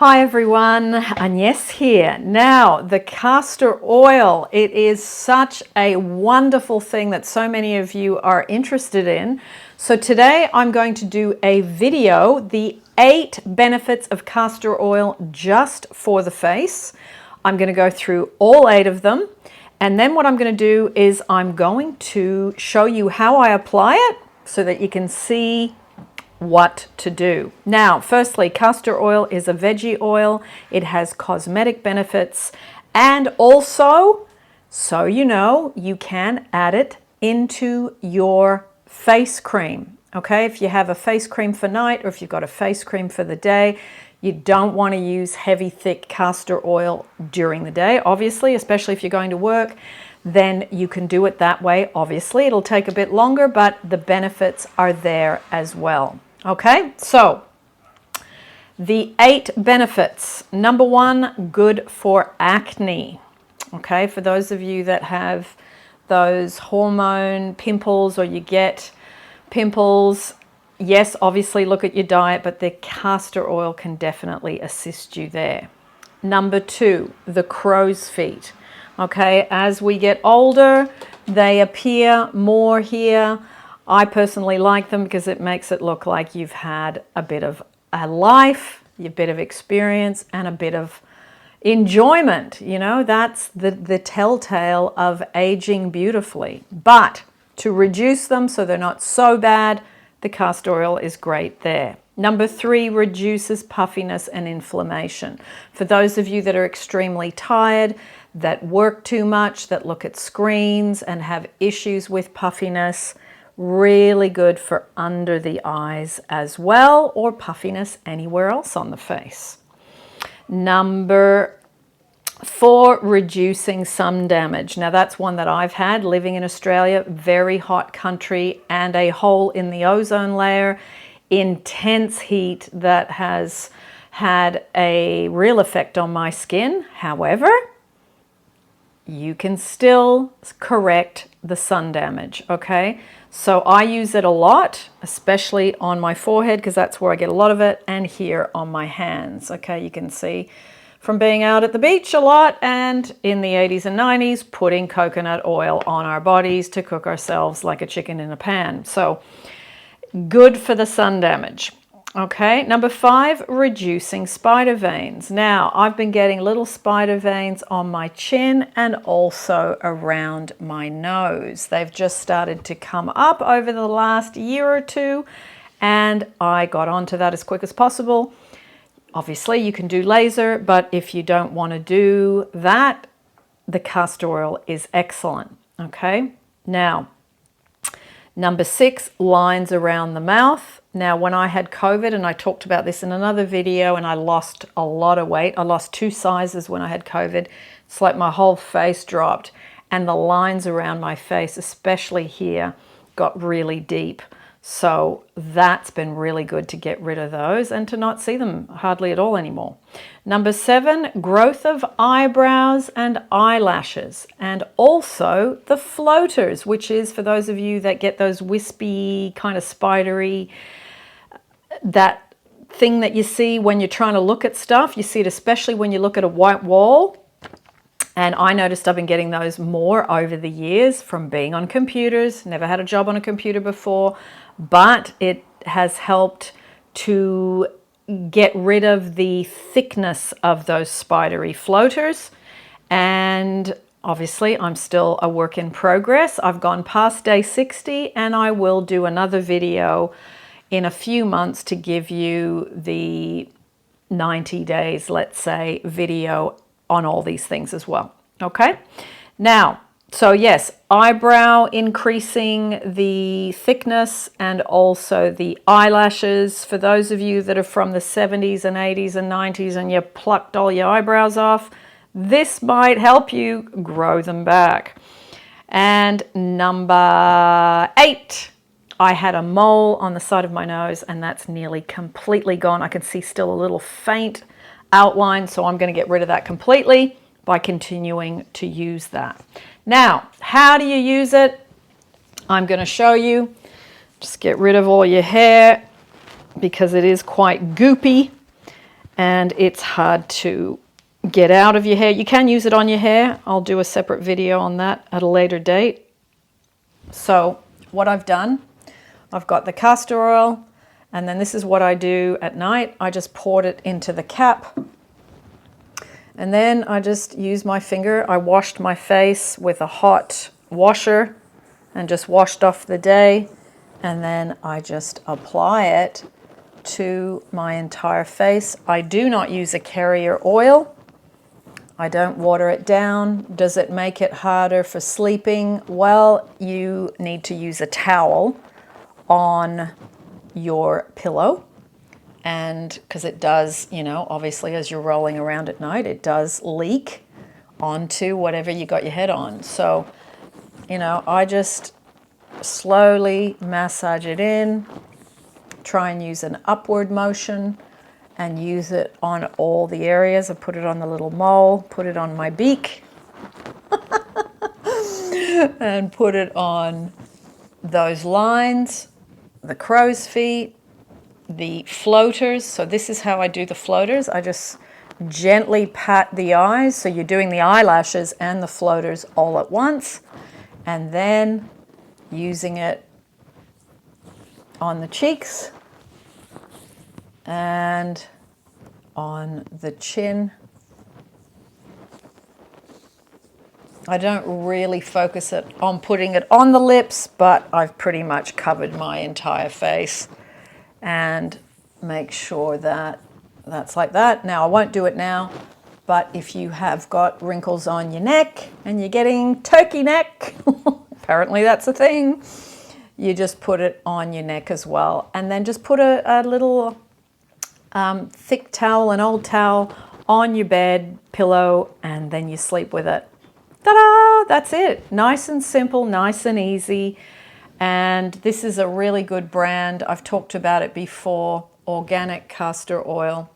Hi everyone, Agnes here. Now, the castor oil, it is such a wonderful thing that so many of you are interested in. So today I'm going to do a video, the 8 benefits of castor oil just for the face. I'm going to go through all 8 of them. And then what I'm going to do is I'm going to show you how I apply it so that you can see what to do. Now, firstly, castor oil is a veggie oil. It has cosmetic benefits, and also, so you know, you can add it into your face cream. Okay, if you have a face cream for night or if you've got a face cream for the day, you don't want to use heavy, thick castor oil during the day, obviously, especially if you're going to work. Then you can do it that way. Obviously, it'll take a bit longer, but the benefits are there as well. Okay, so the 8 benefits. Number 1, good for acne. Okay, for those of you that have those hormone pimples or you get pimples, yes, obviously look at your diet, but the castor oil can definitely assist you there. Number 2, the crow's feet. Okay, as we get older, they appear more here. I personally like them because it makes it look like you've had a bit of a life, a bit of experience, and a bit of enjoyment. You know, that's the telltale of aging beautifully. But to reduce them so they're not so bad, the castor oil is great there. Number 3, reduces puffiness and inflammation. For those of you that are extremely tired, that work too much, that look at screens and have issues with puffiness, really good for under the eyes as well, or puffiness anywhere else on the face. Number 4, reducing sun damage. Now that's one that I've had living in Australia, very hot country and a hole in the ozone layer, intense heat that has had a real effect on my skin. However, you can still correct the sun damage, okay? So I use it a lot, especially on my forehead because that's where I get a lot of it, and here on my hands, okay? You can see from being out at the beach a lot and in the 80s and 90s, putting coconut oil on our bodies to cook ourselves like a chicken in a pan. So good for the sun damage. Okay, number 5, reducing spider veins. Now, I've been getting little spider veins on my chin and also around my nose. They've just started to come up over the last year or two, and I got onto that as quick as possible. Obviously, you can do laser, but if you don't want to do that, the castor oil is excellent. Okay, now, number 6, lines around the mouth. Now, when I had COVID, and I talked about this in another video, and I lost a lot of weight. I lost 2 sizes when I had COVID. It's like my whole face dropped, and the lines around my face, especially here, got really deep. So that's been really good to get rid of those and to not see them hardly at all anymore. Number 7, growth of eyebrows and eyelashes, and also the floaters, which is for those of you that get those wispy, kind of spidery, that thing that you see when you're trying to look at stuff. You see it especially when you look at a white wall. And I noticed I've been getting those more over the years from being on computers. Never had a job on a computer before, but it has helped to get rid of the thickness of those spidery floaters. And obviously, I'm still a work in progress. I've gone past day 60, and I will do another video in a few months to give you the 90 days, let's say, video on all these things as well. Okay, now, so yes, eyebrow increasing the thickness and also the eyelashes. For those of you that are from the 70s and 80s and 90s and you plucked all your eyebrows off, this might help you grow them back. And number 8, I had a mole on the side of my nose, and that's nearly completely gone. I can see still a little faint outline, so I'm going to get rid of that completely by continuing to use that. Now, how do you use it? I'm going to show you. Just get rid of all your hair because it is quite goopy. and it's hard to get out of your hair. You can use it on your hair. I'll do a separate video on that at a later date. So what I've done, I've got the castor oil, and then this is what I do at night. I just poured it into the cap, and then I just used my finger. I washed my face with a hot washer and just washed off the day, and then I just apply it to my entire face. I do not use a carrier oil. I don't water it down. Does it make it harder for sleeping? Well, you need to use a towel on your pillow, and because it does, you know, obviously as you're rolling around at night, it does leak onto whatever you got your head on. So, you know, I just slowly massage it in, try and use an upward motion, and use it on all the areas. I put it on the little mole, put it on my beak, and put it on those lines, the crow's feet, the floaters. So this is how I do the floaters. I just gently pat the eyes. So you're doing the eyelashes and the floaters all at once, and then using it on the cheeks and on the chin. I don't really focus it on putting it on the lips, but I've pretty much covered my entire face, and make sure that that's like that. Now, I won't do it now, but if you have got wrinkles on your neck and you're getting turkey neck, apparently that's a thing, you just put it on your neck as well. And then just put a little thick towel, an old towel, on your bed pillow, and then you sleep with it. Ta-da! That's it. Nice and simple, nice and easy. And this is a really good brand. I've talked about it before, organic castor oil.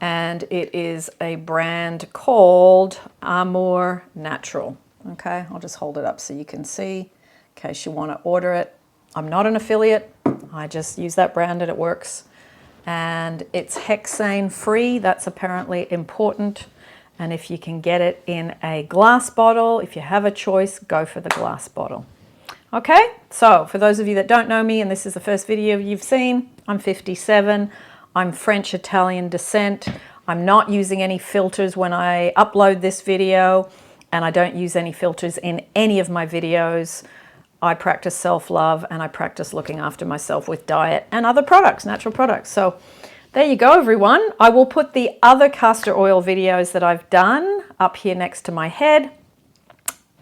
And it is a brand called Amor Natural. Okay, I'll just hold it up so you can see in case you want to order it. I'm not an affiliate. I just use that brand and it works. And it's hexane free. That's apparently important. And if you can get it in a glass bottle, if you have a choice, go for the glass bottle. Okay, so for those of you that don't know me, and this is the first video you've seen, I'm 57. I'm French-Italian descent. I'm not using any filters when I upload this video, and I don't use any filters in any of my videos. I practice self-love, and I practice looking after myself with diet and other products, natural products. So there you go, everyone. I will put the other castor oil videos that I've done up here next to my head,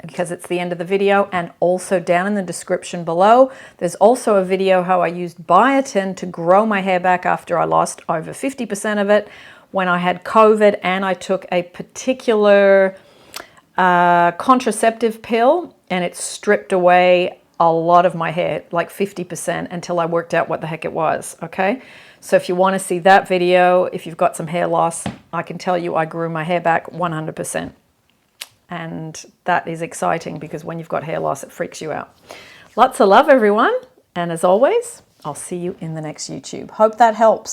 because it's the end of the video, and also down in the description below. There's also a video how I used biotin to grow my hair back after I lost over 50% of it when I had COVID, and I took a particular contraceptive pill, and it stripped away a lot of my hair, like 50%, until I worked out what the heck it was, okay? So if you want to see that video, if you've got some hair loss, I can tell you I grew my hair back 100%. And that is exciting, because when you've got hair loss, it freaks you out. Lots of love, everyone. And as always, I'll see you in the next YouTube. Hope that helps.